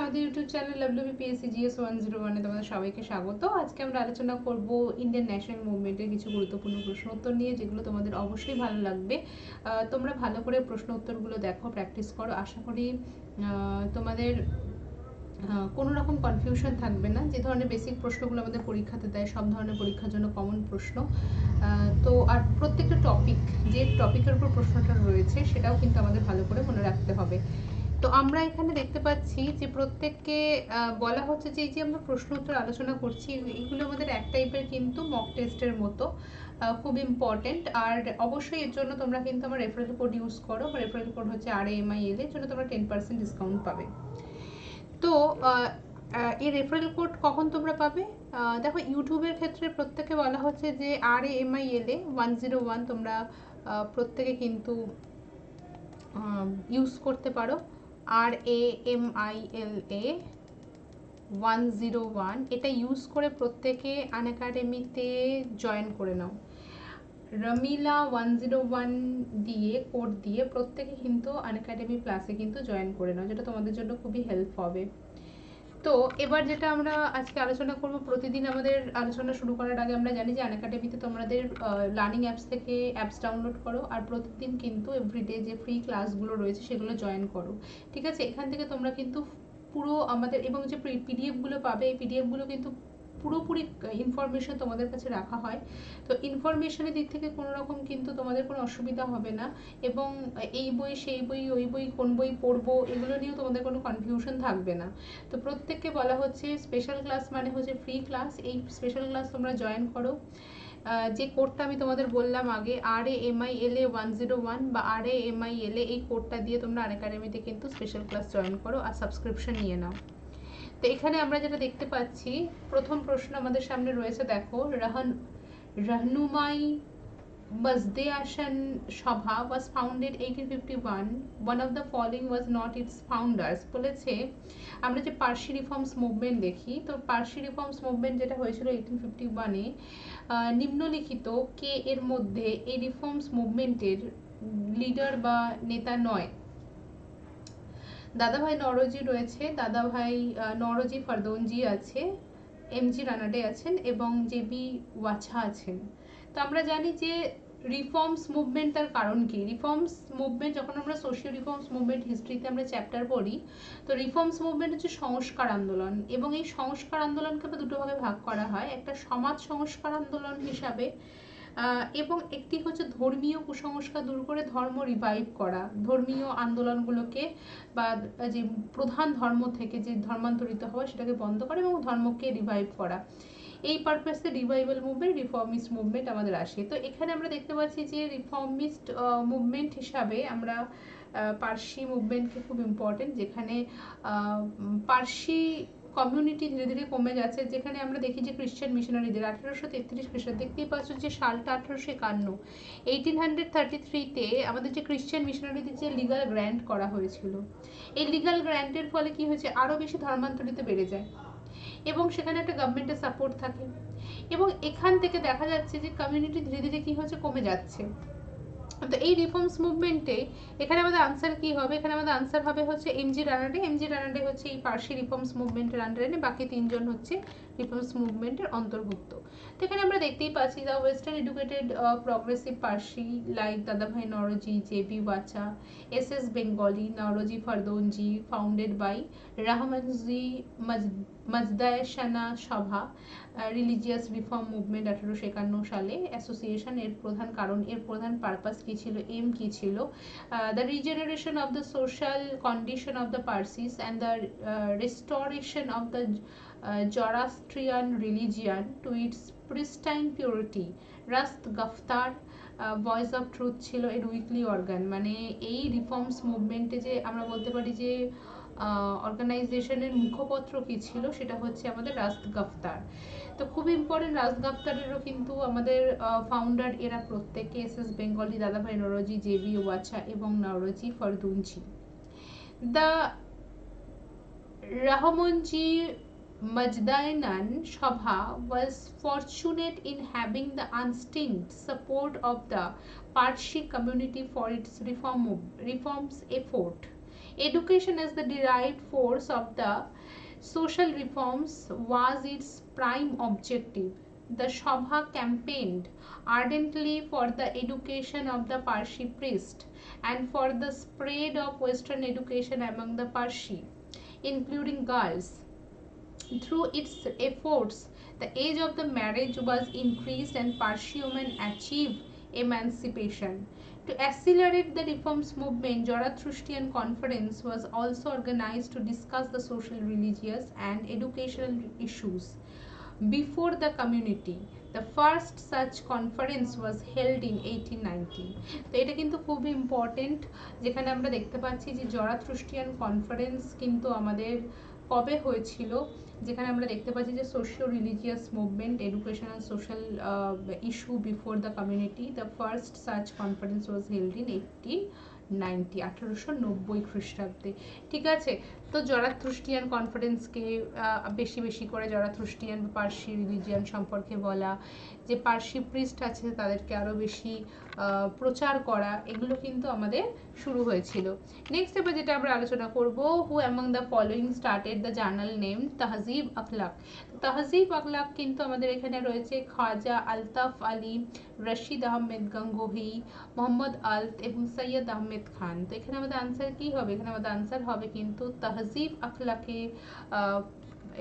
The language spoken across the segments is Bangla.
আমাদের ইউটিউব চ্যানেল WBPSC GS 101 তোমাদের সবাইকে স্বাগত। আজকে আমরা আলোচনা করব ইন্ডিয়ান ন্যাশনাল মুভমেন্টের কিছু গুরুত্বপূর্ণ প্রশ্ন উত্তর নিয়ে, যেগুলো তোমাদের অবশ্যই ভালো লাগবে। তোমরা ভালো করে প্রশ্ন উত্তরগুলো দেখো, প্র্যাকটিস করো। আশা করি তোমাদের কোনো রকম কনফিউশন থাকবে না। যে ধরনের বেসিক প্রশ্নগুলো আমাদের পরীক্ষাতে দেয়, সব ধরনের পরীক্ষার জন্য কমন প্রশ্ন। তো আর প্রত্যেকটা টপিক, যে টপিকের উপর প্রশ্নটা রয়েছে সেটাও কিন্তু আমাদের ভালো করে মনে রাখতে হবে। তো আমরা এখানে দেখতে পাচ্ছি যে প্রত্যেককে বলা হচ্ছে যে এই যে আমরা প্রশ্ন উত্তর আলোচনা করছি, এগুলো আমাদের এক টাইপের কিন্তু মক টেস্টের মতো, খুব ইম্পর্টেন্ট। আর অবশ্যই এর জন্য তোমরা কিন্তু আমার রেফারেল কোড ইউজ করো। রেফারেল কোড হচ্ছে RAMIL, এর জন্য তোমরা 10% ডিসকাউন্ট পাবে। তো এই রেফারেল কোড কখন তোমরা পাবে? দেখো, ইউটিউবের ক্ষেত্রে প্রত্যেকে বলা হচ্ছে যে RAMIL 101 তোমরা প্রত্যেকে কিন্তু ইউজ করতে পারো। RAMILA 101 এটা ইউজ করে প্রত্যেকে আনএকাডেমিতে জয়েন করে নাও। রমিলা 101 দিয়ে কোড দিয়ে প্রত্যেকে কিন্তু আনএকাডেমি প্লাসে কিন্তু জয়েন করে নাও, যেটা তোমাদের জন্য খুবই হেল্প হবে। তো এবার যেটা আমরা আজকে আলোচনা করব, প্রতিদিন আমাদের আলোচনা শুরু করার আগে আমরা জানি যে আনএকাডেমিতে তোমাদের লার্নিং অ্যাপস থেকে অ্যাপস ডাউনলোড করো, আর প্রতিদিন কিন্তু এভরিডে যে ফ্রি ক্লাসগুলো রয়েছে সেগুলো জয়েন করো। ঠিক আছে? এখান থেকে তোমরা কিন্তু পুরো আমাদের, এবং যে পিডিএফগুলো পাবে, এই পিডিএফগুলো কিন্তু পুরোপুরি ইনফরমেশন তোমাদের কাছে রাখা হয়। তো ইনফরমেশনের দিক থেকে কোনো রকম কিন্তু তোমাদের কোনো অসুবিধা হবে না, এবং এই বই সেই বই ওই বই কোন বই পড়বো এগুলো নিয়েও তোমাদের কোনো কনফিউশন থাকবে না। তো প্রত্যেককে বলা হচ্ছে স্পেশাল ক্লাস মানে হচ্ছে ফ্রি ক্লাস। এই স্পেশাল ক্লাস তোমরা জয়েন করো। যে কোডটা আমি তোমাদের বললাম আগে, RAMILA 101 বা RAMILA, এই কোডটা দিয়ে তোমরা আনএকাডেমিতে কিন্তু স্পেশাল ক্লাস জয়েন করো আর সাবস্ক্রিপশন নিয়ে নাও। তো এখানে আমরা যেটা দেখতে পাচ্ছি, প্রথম প্রশ্ন আমাদের সামনে রয়েছে, দেখো, রহনুমাই Mazda-Ashan Sabha was founded 1851. One of the following was not its founders. বলেছে আমরা যে পার্সি রিফর্মস মুভমেন্ট দেখি, তো পার্সি রিফর্মস মুভমেন্ট যেটা হয়েছিল 1851-এ, নিম্নলিখিত কে এর মধ্যে এই রিফর্মস মুভমেন্টের লিডার বা নেতা নয়? দাদাভাই নওরোজি রয়েছে, দাদাভাই নওরোজি ফারদৌনজি আছে, MG রানাডে আছেন এবং JB ওয়াছা আছেন। তো আমরা জানি যে রিফর্মস মুভমেন্ট, তার কারণ কি? রিফর্মস মুভমেন্ট, যখন আমরা সোশিয়াল রিফর্মস মুভমেন্ট হিস্ট্রিতে আমরা চ্যাপ্টার পড়ি, তো রিফর্মস মুভমেন্ট হচ্ছে সংস্কার আন্দোলন, এবং এই সংস্কার আন্দোলনকে আমরা দুটো ভাগে ভাগ করা হয়, একটা সমাজ সংস্কার আন্দোলন হিসাবে, এবং একটি হচ্ছে ধর্মীয় কুসংস্কার দূর করে ধর্ম রিভাইভ করা, ধর্মীয় আন্দোলনগুলোকে বা যে প্রধান ধর্ম থেকে যে ধর্মান্তরিত হওয়া সেটাকে বন্ধ করা এবং ধর্মকে রিভাইভ করা। এই পারপাসে রিভাইভাল মুভমেন্ট, রিফর্মিস্ট মুভমেন্ট আমাদের আসে। তো এখানে আমরা দেখতে পাচ্ছি যে রিফর্মিস্ট মুভমেন্ট হিসাবে আমরা পার্সি মুভমেন্টকে খুব ইম্পর্টেন্ট, যেখানে পার্সি কমিউনিটি ধীরে ধীরে কমে যাচ্ছে, যেখানে আমরা দেখি যে খ্রিশ্চান মিশনারিদের 1833 খ্রিস্টাব্দে, দেখতেই পাচ্ছ যে সালটা 1851, 1833-তে আমাদের যে খ্রিশ্চান মিশনারিদের যে লিগাল গ্র্যান্ট করা হয়েছিল, এই লিগাল গ্র্যান্টের ফলে কি হয়েছে, আরও বেশি ধর্মান্তরিত বেড়ে যায় এবং সেখানে একটা গভর্নমেন্টের সাপোর্ট থাকে, এবং এখান থেকে দেখা যাচ্ছে যে কমিউনিটি ধীরে ধীরে কি হচ্ছে, কমে যাচ্ছে। তো এই রিফর্মস মুভমেন্টে এখানে আমাদের আনসার কি হবে? এখানে আমাদের আনসার হবে হচ্ছে MG রানাডে। MG রানাডে হচ্ছে এই পার্সি রিফর্মস মুভমেন্টের আন্ডারে, বাকি তিনজন হচ্ছে রিফর্মস মুভমেন্টের অন্তর্ভুক্ত। তো এখানে আমরা দেখতেই পাচ্ছি the western educated progressive Parsi like Dadabhai Naoroji, JB Wacha, SS Bengalee, Naoroji Furdoonji, founded by Rahnumai Mazdayasnan Sabha, religious reform movement 1851 সালে অ্যাসোসিয়েশন। এর প্রধান কারণ, এর প্রধান পারপাস কি ছিল, এম কি ছিল? The regeneration of the social condition of the Parsis and the restoration of the Zoroastrian religion to its pristine purity. Rast Goftar voice of truth ছিল এর উইকলি অর্গান। মানে এই রিফর্মস মুভমেন্টে যে আমরা বলতে পারি যে অর্গানাইজেশনের মুখপত্র কি ছিল, সেটা হচ্ছে আমাদের রাস্ত গাফতার। তো খুব ইম্পর্টেন্ট, রাজ গাফতারেরও কিন্তু আমাদের ফাউন্ডার এরা প্রত্যেকে SS বেঙ্গলি, দাদাভাই নওরোজি, JB ওয়াচা এবং Naoroji Furdoonji. The Rahnumai Majdaenan Sabha was fortunate in having the unstinted support of the Parsi community for its reforms effort. Education as the derived force of the social reforms was its prime objective. The Sabha campaigned ardently for the education of the Parsi priest and for the spread of Western education among the Parsi, including girls. Through its efforts, the age of the marriage was increased and Parsi women achieved emancipation. To accelerate the reforms movement, Zoroastrian Conference was also organized to discuss the social, religious, and educational issues before the community. The first such conference was held in 1890. তো এটা কিন্তু খুবই ইম্পর্টেন্ট, যেখানে আমরা দেখতে পাচ্ছি যে জরাথ্রুস্টিয়ান কনফারেন্স কিন্তু আমাদের কবে হয়েছিল, যেখানে আমরা দেখতে পাচ্ছি যে socio religious movement, educational social issue before the community. The first such conference was held in 1890 খ্রিস্টাব্দে। ঠিক আছে, তো জরাথ্রুস্টিয়ান কনফারেন্সকে বেশি বেশি করে জরাথ্রুস্টিয়ান বা পার্সি রিলিজিয়ান সম্পর্কে বলা, যে পার্সি প্রিস্ট আছে তাদেরকে আরও বেশি প্রচার করা, এগুলো কিন্তু আমাদের শুরু হয়েছিল। নেক্সট এবার যেটা আমরা আলোচনা করব, who among the following started the journal name Tahzeeb Akhlaq. Tahzeeb আখলাক কিন্তু আমাদের এখানে রয়েছে খাজা আলতাফ আলী, রশিদ আহমেদ গঙ্গোহী, মোহাম্মদ আলত এবং সৈয়দ আহমেদ খান। তো এখানে আমাদের আনসার কি হবে? এখানে আমাদের আনসার হবে কিন্তু তাহজিব আখলাকে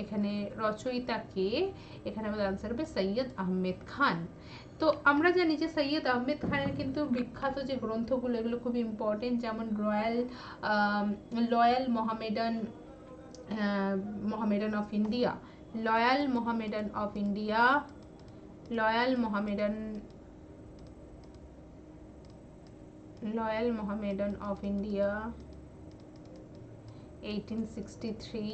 এখানে রচয়িতাকে, এখানে আমাদের আনসার হবে সৈয়দ আহমেদ খান। তো আমরা জানি যে সৈয়দ আহমেদ খানের কিন্তু বিখ্যাত যে গ্রন্থগুলো এগুলো খুব ইম্পর্টেন্ট, যেমন loyal Mohammedan of India, loyal Mohammedan of India, loyal Mohammedan of India 1863।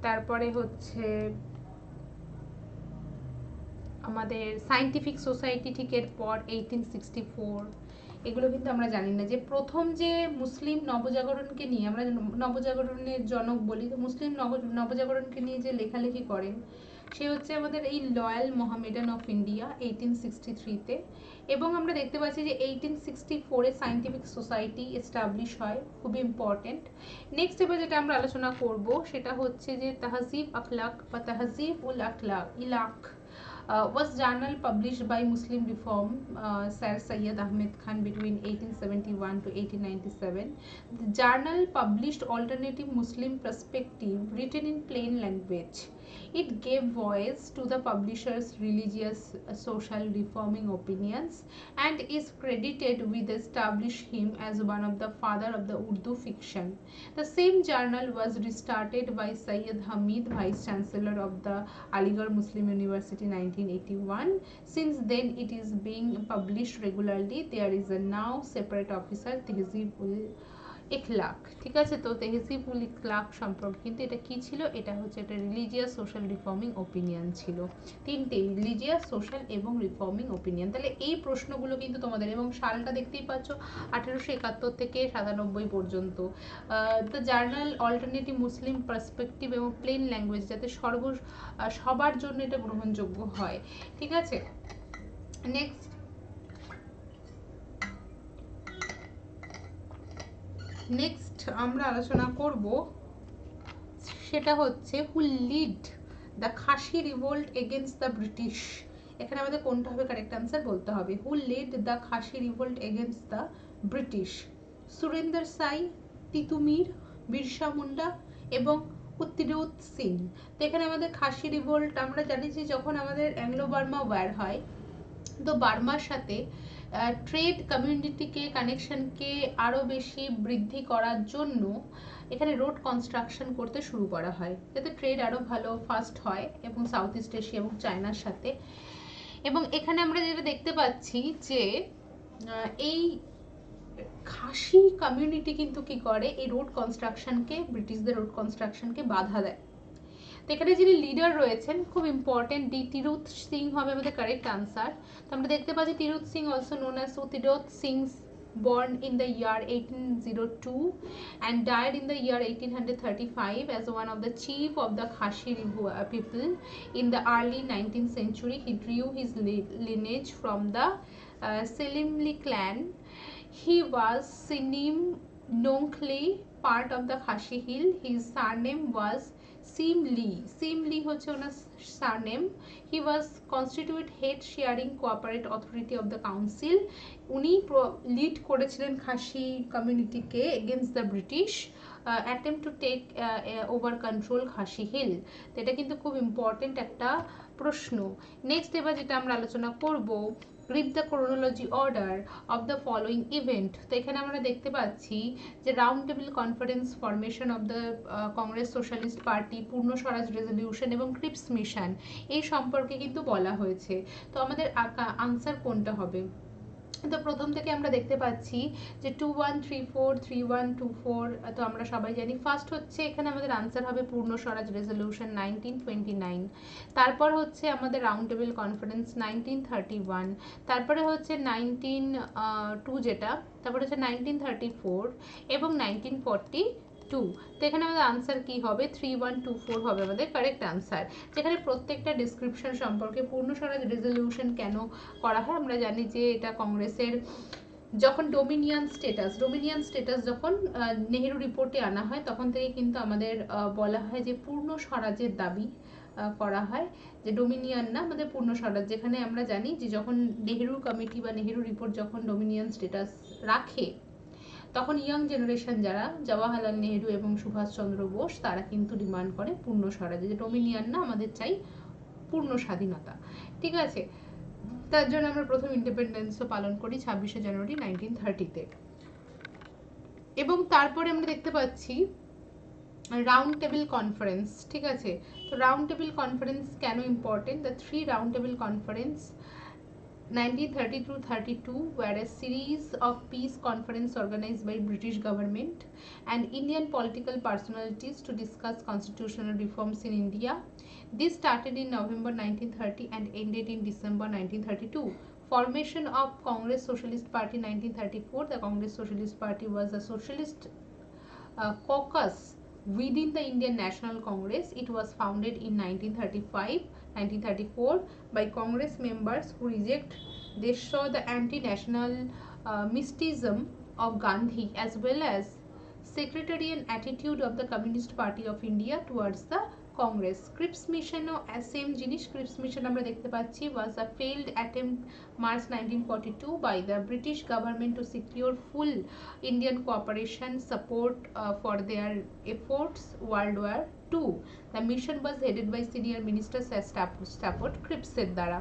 তারপরে হচ্ছে আমাদের সায়েন্টিফিক সোসাইটি ঠিক এরপর 1864। এগুলো কিন্তু আমরা জানি না যে প্রথম যে মুসলিম নবজাগরণকে নিয়ে, আমরা নবজাগরণের জনক বলি, তো মুসলিম নবজাগরণকে নিয়ে যে লেখালেখি করেন সে হচ্ছে আমাদের এই লয়াল মোহামেডান অফ ইন্ডিয়া 1863-তে। এবং আমরা দেখতে পাচ্ছি যে 1864-এ সায়েন্টিফিক সোসাইটি এস্টাবলিশ হয়, খুবই ইম্পর্টেন্ট। নেক্সট এবার যেটা আমরা আলোচনা করব সেটা হচ্ছে যে তাহজিব আখলাক বা তাহজিব উল ইলাক was journal published by Muslim Reform Sir Syed Ahmed Khan between 1871 to 1897. The journal published alternative Muslim perspective written in plain language. It gave voice to the publisher's religious, social, reforming opinions and is credited with establishing him as one of the father of the Urdu fiction. The same journal was restarted by Syed Hamid, Vice Chancellor of the Aligarh Muslim University 1981. Since then it is being published regularly. There is a now separate officer, Tehzib ul Ikhlaq. ঠিক আছে, তো তেহজিব উল ইখলাক সম্পর্কে কিন্তু এটা কি ছিল? এটা হচ্ছে একটা রিলিজিয়াস সোশ্যাল রিফর্মিং ওপিনিয়ন ছিল। তিনটে, রিলিজিয়াস, সোশ্যাল এবং রিফর্মিং ওপিনিয়ন। তাহলে এই প্রশ্নগুলো কিন্তু তোমাদের, এবং সালটা দেখতেই পাচ্ছ 1871 থেকে 97 পর্যন্ত। The journal alternative Muslim perspective এবং প্লেন ল্যাঙ্গুয়েজ, যাতে সবার জন্য এটা গ্রহণযোগ্য হয়। ঠিক আছে, নেক্সট আমরা আলোচনা করব সেটা হচ্ছে who lead the Khasi revolt against the British. এখানে আমাদের কোনটা হবে কারেক্ট আনসার বলতে হবে। Who lead the Khasi revolt against the British? Surendra Sai, Titumir, Birsa Munda এবং উত্তিরোত সিং। তো এখানে আমাদের খাসি রিভোল্ট, আমরা জানি যে যখন আমাদের অ্যাংলো বার্মা ওয়ার হয়, তো বার্মার সাথে ট্রেড কমিউনিটিকে, কানেকশনকে আরও বেশি বৃদ্ধি করার জন্য এখানে রোড কনস্ট্রাকশন করতে শুরু করা হয়, যাতে ট্রেড আরও ভালো ফাস্ট হয় এবং সাউথ ইস্ট এশিয়া এবং চায়নার সাথে। এবং এখানে আমরা যেটা দেখতে পাচ্ছি যে এই খাসি কমিউনিটি কিন্তু কি করে, এই রোড কনস্ট্রাকশনকে, ব্রিটিশদের রোড কনস্ট্রাকশনকে বাধা দেয়। তো এখানে যিনি লিডার রয়েছেন খুব ইম্পর্টেন্ট, তিরুত সিং হবে আমাদের কারেক্ট আনসার। তো আমরা দেখতে পাচ্ছি Tirot Singh also known as U Tirot Singh, born in the year 1802 and died in the year 1835 as one of the chief of the Khashi people in the early 19th century. He drew his lineage from the Selimli clan. He was Sinim Nongkli, part of the Khashi Hill. His surname was Sim Lee. Sim Lee হচ্ছে ওনার surname. He was constituted head sharing cooperate authority of the council. উনি লিড করেছিলেন খাসি কমিউনিটিকে against the British attempt to take over control Khasi hill. তো এটা কিন্তু খুব ইম্পর্টেন্ট একটা প্রশ্ন। নেক্সট এবার যেটা আমরা আলোচনা করব, read the chronology order of the following event. তো এখানে আমরা দেখতে পাচ্ছি যে round table conference, formation of the Congress socialist party, পূর্ণ স্বরাজ রেজলিউশন এবং ক্রিপস মিশন, এই সম্পর্কে কিন্তু বলা হয়েছে। তো আমাদের আনসার কোনটা হবে? তো প্রথম থেকে আমরা দেখতে পাচ্ছি যে 2134 3124। তো আমরা সবাই জানি ফার্স্ট হচ্ছে এখানে আমাদের আনসার হবে পূর্ণ স্বরাজ রেজলিউশন 1929। তারপর হচ্ছে আমাদের রাউন্ড টেবিল কনফারেন্স 1931। তারপরে হচ্ছে 1902 যেটা, তারপরে হচ্ছে 1934 এবং 1942। তো এখানে আমাদের আনসার কি হবে? 3124 হবে আমাদের কারেক্ট আনসার। যেখানে প্রত্যেকটা ডিসক্রিপশন সম্পর্কে পূর্ণ স্বরাজ রেজলিউশন কেন করা হয়, আমরা জানি যে এটা কংগ্রেসের যখন ডোমিনিয়ন স্টেটাস যখন নেহেরু রিপোর্টে আনা হয়, তখন থেকে কিন্তু আমাদের বলা হয় যে পূর্ণ স্বরাজের দাবি করা হয়, যে ডোমিনিয়ন না, আমাদের পূর্ণ স্বরাজ। যেখানে আমরা জানি যে যখন নেহেরু কমিটি বা নেহেরু রিপোর্ট যখন ডোমিনিয়ন স্টেটাস রাখে, তখন ইয়াং জেনারেশন যারা জওয়াহরলাল নেহেরু এবং সুভাষচন্দ্র বোস, তারা কিন্তু ডিমান্ড করে পূর্ণ স্বরাজ, যে ডোমিনিয়ন না, আমাদের চাই পূর্ণ স্বাধীনতা। ঠিক আছে, তার জন্য আমরা প্রথম ইন্ডিপেন্ডেন্সও পালন করি 26শে জানুয়ারি 1930-তে। এবং তারপরে আমরা দেখতে পাচ্ছি রাউন্ড টেবিল কনফারেন্স। ঠিক আছে, তো রাউন্ড টেবিল কনফারেন্স কেন important? The 3 round table conference 1930-32 were a series of peace conferences organized by British government and Indian political personalities to discuss constitutional reforms in India. This started in November 1930 and ended in December 1932. Formation of Congress Socialist Party 1934. The Congress Socialist Party was a socialist caucus within the Indian National Congress. It was founded in 1934 by Congress members who they saw the anti-national mysticism of Gandhi as well as sectarian attitude of the Communist Party of India towards the Congress. Cripps Mission ও সেম জিনিস, Cripps Mission আমরা দেখতে পাচ্ছি was a failed attempt March 1942 by the British government to secure full Indian cooperation support for their efforts World War II. The mission was headed by senior minister Sir Stafford Cripps এর দ্বারা।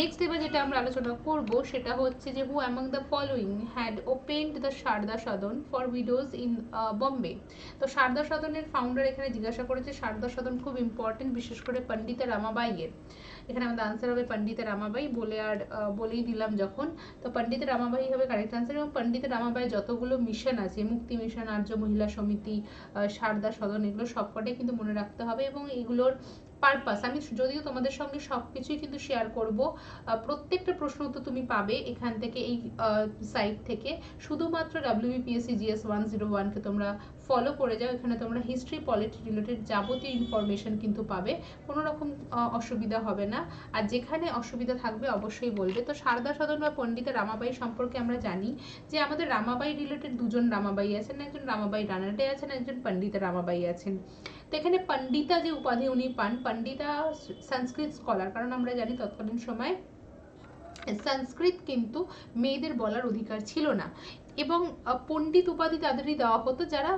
নেক্সট এবার যেটা আমরা আলোচনা করব সেটা হচ্ছে যে who among the following had opened the Sharada Sadan for widows in Bombay. তো শারদা সদনের ফাউন্ডার এখানে জিজ্ঞাসা করেছে। শারদা সদন খুব ইম্পর্টেন্ট, বিশেষ করে পণ্ডিতা রামাবাইয়ের। এখানে আমাদের আনসার হবে পণ্ডিতা রামাবাই, বলেই দিলাম যখন। তো পণ্ডিতা রামাবাই হবে কারেক্ট আনসার। এবং পণ্ডিতা রামাবাই যতগুলো মিশন আছে, মুক্তি মিশন, আর্য মহিলা সমিতি, শারদা সদন, এগুলো সবকটাই কিন্তু মনে রাখতে হবে। এবং এগুলোর পারপাস আমি যদিও তোমাদের সঙ্গে সবকিছুই কিন্তু শেয়ার করব, প্রত্যেকটা প্রশ্ন উত্তর তুমি পাবে এখান থেকে, এই সাইট থেকে। শুধুমাত্র WBPSC GS 101 কে তোমরা ফলো করে যাও, এখানে তোমরা হিস্ট্রি পলিটি রিলেটেড যাবতীয় ইনফরমেশন কিন্তু পাবে, কোনো রকম অসুবিধা হবে না। আর যেখানে অসুবিধা থাকবে অবশ্যই বলবে। তো শারদা সদন বা পণ্ডিতা রামাবাই সম্পর্কে আমরা জানি যে আমাদের রামাবাই রিলেটেড দুজন রামাবাই আছেন, একজন রামাবাই রানাডে আছেন, একজন পণ্ডিতা রামাবাই আছেন। তো এখানে পণ্ডিতা যে উপাধি উনি পান, পণ্ডিতা সংস্কৃত স্কলার, কারণ আমরা জানি তৎকালীন সময় সংস্কৃত কিন্তু মেয়েদের বলার অধিকার ছিল না, এবং পণ্ডিত উপাধি তাদেরই দেওয়া হতো যারা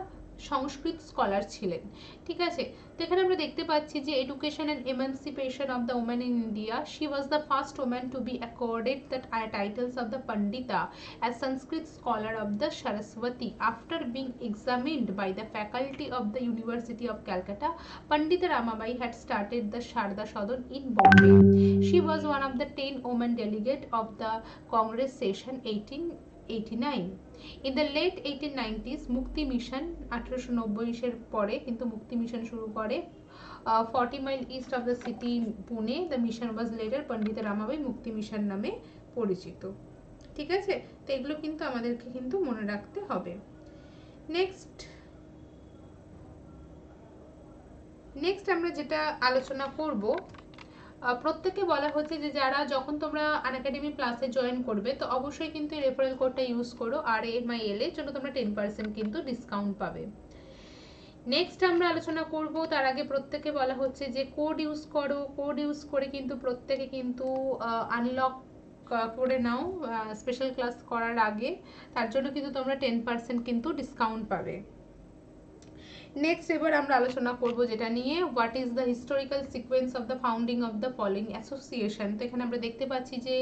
সংস্কৃত স্কলার ছিলেন। ঠিক আছে, তো এখানে আমরা দেখতে পাচ্ছি যে education and emancipation of the women in India. She was the first woman to be accorded the titles of the Pandita as Sanskrit scholar of the Saraswati after being examined by the faculty of the university of Calcutta. Pandita Ramabai had started the Sharda Sadan in Bombay. She was one of the 10 women delegate of the Congress session 1889. In the late 1890s, মুক্তি মিশন 1890 এর পরে কিন্তু মুক্তি মিশন শুরু করে 40 mile east of the city Pune. The mission was later Pandita Ramabai Mukti mission নামে পরিচিত। ঠিক আছে, তো এগুলো কিন্তু আমাদেরকে কিন্তু মনে রাখতে হবে। নেক্সট আমরা যেটা আলোচনা করব প্রত্যেককে বলা হচ্ছে যে যারা যখন তোমরা আনএকাডেমি প্লাসে জয়েন করবে তো অবশ্যই কিন্তু রেফারেল কোডটা ইউজ করো, আর MIL এর জন্য তোমরা 10% কিন্তু ডিসকাউন্ট পাবে। নেক্সট আমরা আলোচনা করব, তার আগে প্রত্যেককে বলা হচ্ছে যে কোড ইউজ করো, কোড ইউজ করে কিন্তু প্রত্যেকে কিন্তু আনলক করে নাও স্পেশাল ক্লাস করার আগে, তার জন্য কিন্তু তোমরা 10% কিন্তু ডিসকাউন্ট পাবে। নেক্সট এবার আমরা আলোচনা করব যেটা নিয়ে what is the historical sequence of the founding of the following association. তো এখানে আমরা দেখতে পাচ্ছি যে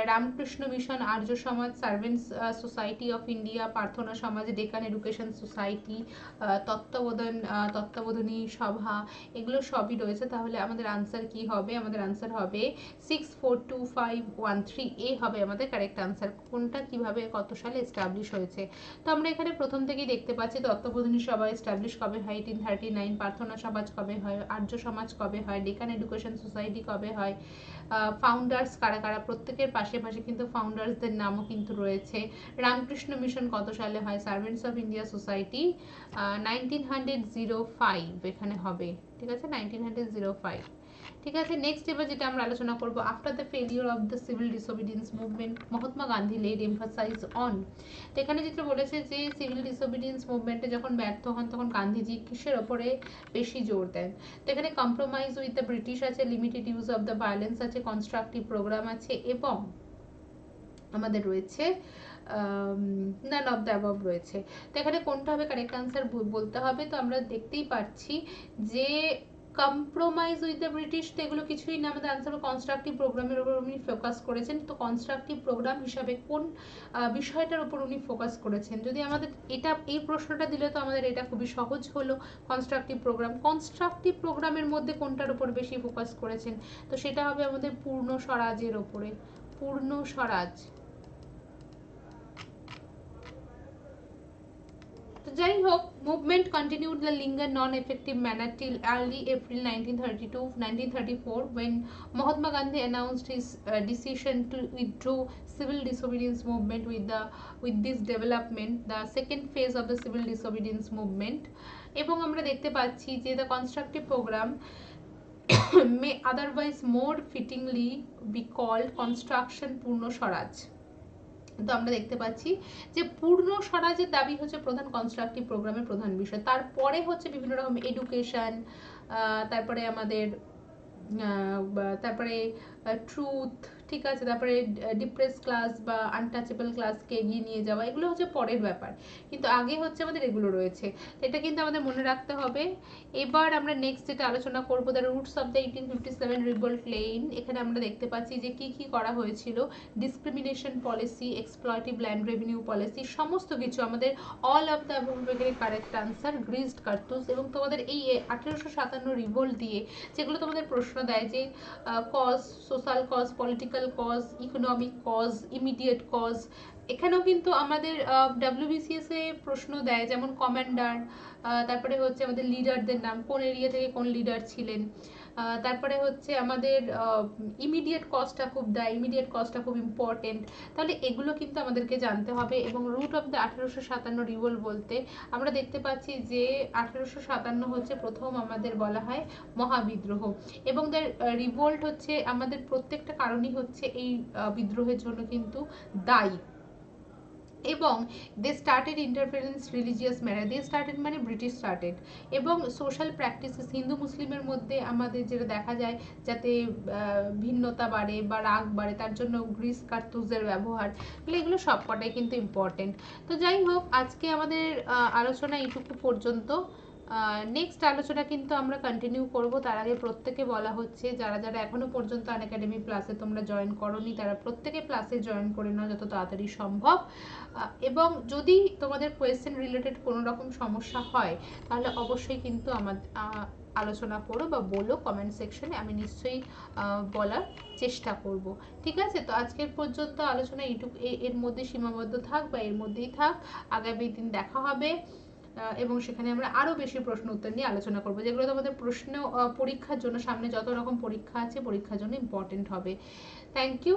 রামকৃষ্ণ মিশন, আর্য সমাজ, সার্ভেন্টস সোসাইটি অফ ইন্ডিয়া, প্রার্থনা সমাজ, ডেকান এডুকেশন সোসাইটি, তত্ত্বাবধানী সভা, এগুলো সবই রয়েছে। তাহলে আমাদের আনসার কি হবে? আমাদের আনসার হবে 642513, এ হবে আমাদের কারেক্ট আনসার। কোনটা কিভাবে কত সালে এস্টাবলিশ হয়েছে? তো আমরা এখানে প্রথম থেকেই দেখতে পাচ্ছি তত্ত্বাবধানী সভা এস্টাবলিশ কবে হয় 1839, প্রার্থনা সমাজ কবে হয়, আর্য সমাজ কবে হয়, ডেকান এডুকেশন সোসাইটি কবে হয়, ফাউন্ডার্স কারা কারা, প্রত্যেকের পাশে পাশে কিন্তু ফাউন্ডার্সদের নামও কিন্তু রয়েছে। রামকৃষ্ণ মিশন কত সালে হয়, সার্ভেন্টস অফ ইন্ডিয়া সোসাইটি 1905 এখানে হবে, ঠিক আছে, 1905। ঠিক আছে, নেক্সট এবার যেটা আমরা আলোচনা করব, after the failure of the civil disobedience movement Mahatma Gandhi led emphasise on. তো এখানে যেটা বলেছে যে সিভিল ডিসোবিডিয়েন্স মুভমেন্টে যখন ব্যর্থ হন তখন গান্ধীজি কিসের ওপরে বেশি জোর দেন? তো এখানে কম্প্রোমাইজ উইথ দ্য ব্রিটিশ আছে, limited use of the violence আছে, কনস্ট্রাকটিভ প্রোগ্রাম আছে, এবং আমাদের রয়েছে নান অফ দ্য অ্যাবভ রয়েছে। তো এখানে কোনটা হবে কারেক্ট আনসার বলতে হবে। তো আমরা দেখতেই পাচ্ছি যে কম্প্রোমাইজ উইথ দ্য ব্রিটিশ, তো এগুলো কিছুই না, আমাদের আনসার কনস্ট্রাকটিভ প্রোগ্রামের উপর উনি ফোকাস করেছেন। তো কনস্ট্রাকটিভ প্রোগ্রাম হিসাবে কোন বিষয়টার উপর উনি ফোকাস করেছেন? যদি আমাদের এই প্রশ্নটা দিলে তো আমাদের এটা খুবই সহজ হলো। কনস্ট্রাকটিভ প্রোগ্রামের মধ্যে কোনটার উপর বেশি ফোকাস করেছেন? তো সেটা হবে আমাদের পূর্ণ স্বরাজের ওপরে, পূর্ণ স্বরাজ। তো যাই হোক, movement continued the linger non effective manner till early April 1934 when Mahatma Gandhi announced his decision to withdraw civil disobedience movement. With this development, the second phase of the civil disobedience movement, এবং আমরা দেখতে পাচ্ছি যে the constructive program may otherwise more fittingly be called construction পূর্ণ স্বরাজ। তো আমরা দেখতে পাচ্ছি যে পূর্ণ স্বরাজের দাবি হচ্ছে প্রধান কনস্ট্রাকটিভ প্রোগ্রামের প্রধান বিষয়। তারপরে হচ্ছে বিভিন্ন রকম এডুকেশন, তারপরে আমাদের তারপরে ট্রুথ, ঠিক আছে, তারপরে ডিপ্রেস ক্লাস বা আনটাচেবল ক্লাসকে এগিয়ে নিয়ে যাওয়া, এগুলো হচ্ছে পরের ব্যাপার, কিন্তু আগে হচ্ছে আমাদের এগুলো রয়েছে। এটা কিন্তু আমাদের মনে রাখতে হবে। এবার আমরা নেক্সট যেটা আলোচনা করবো, the roots of the 1857 revolt lay in. এখানে আমরা দেখতে পাচ্ছি যে কি কি করা হয়েছিল, discrimination policy, exploitative land revenue policy, সমস্ত কিছু আমাদের all of the correct answer greased কার্তুজ। এবং তোমাদের এই 1857 রিভোল্ট দিয়ে যেগুলো তোমাদের প্রশ্ন দেয় যে cause, social cause, political cause, economic cause, immediate cause, এখানেও কিন্তু আমাদের WBCS এ প্রশ্ন দেয়, যেমন কমান্ডার, তারপরে হচ্ছে আমাদের লিডারদের নাম, কোন এরিয়া থেকে কোন লিডার ছিলেন, তারপরে হচ্ছে আমাদের ইমিডিয়েট কজটা খুব দেয়, ইমিডিয়েট কজটা খুব ইম্পর্টেন্ট। তাহলে এগুলো কিন্তু আমাদেরকে জানতে হবে। এবং রুট অফ দ্য 1857 রিভোল্ট বলতে আমরা দেখতে পাচ্ছি যে 1857 হচ্ছে প্রথম আমাদের বলা হয় মহাবিদ্রোহ, এবং দ্য রিভোল্ট হচ্ছে আমাদের প্রত্যেকটা কারণই হচ্ছে এই বিদ্রোহের জন্য কিন্তু দায়ী। এবং they started interference religious manner, they started মানে ব্রিটিশ স্টার্টেড। এবং সোশ্যাল প্র্যাকটিসেস, হিন্দু মুসলিমের মধ্যে আমাদের যেটা দেখা যায় যাতে ভিন্নতা বাড়ে বা রাগ বাড়ে, তার জন্য গ্রিস কার্তুজের ব্যবহার, এগুলো সবকটাই কিন্তু ইম্পর্টেন্ট। তো যাই হোক, আজকে আমাদের আলোচনা এইটুকু পর্যন্ত। নেক্সট আলোচনা কিন্তু আমরা কন্টিনিউ করব। তার আগে প্রত্যেকে বলা হচ্ছে যারা যারা এখনো পর্যন্ত আনএকাডেমি প্লাসে তোমরা জয়েন করোনি তারা প্রত্যেকে প্লাসে জয়েন করে নাও যত তাড়াতাড়ি সম্ভব। এবং যদি তোমাদের কোয়েশ্চেন রিলেটেড কোনো রকম সমস্যা হয় তাহলে অবশ্যই কিন্তু আমার আলোচনা করো বা বলো কমেন্ট সেকশনে, আমি নিশ্চয়ই বলার চেষ্টা করব। ঠিক আছে, তো আজকের পর্যন্ত আলোচনা এইটুকু, এর মধ্যে সীমাবদ্ধ থাক বা এর মধ্যেই থাক। আগামী দিন দেখা হবে এবং সেখানে আমরা আরও বেশি প্রশ্ন উত্তর নিয়ে আলোচনা করবো, যেগুলো তোমাদের প্রশ্ন পরীক্ষার জন্য, সামনে যত রকম পরীক্ষা আছে পরীক্ষার জন্য ইম্পর্টেন্ট হবে। Thank you.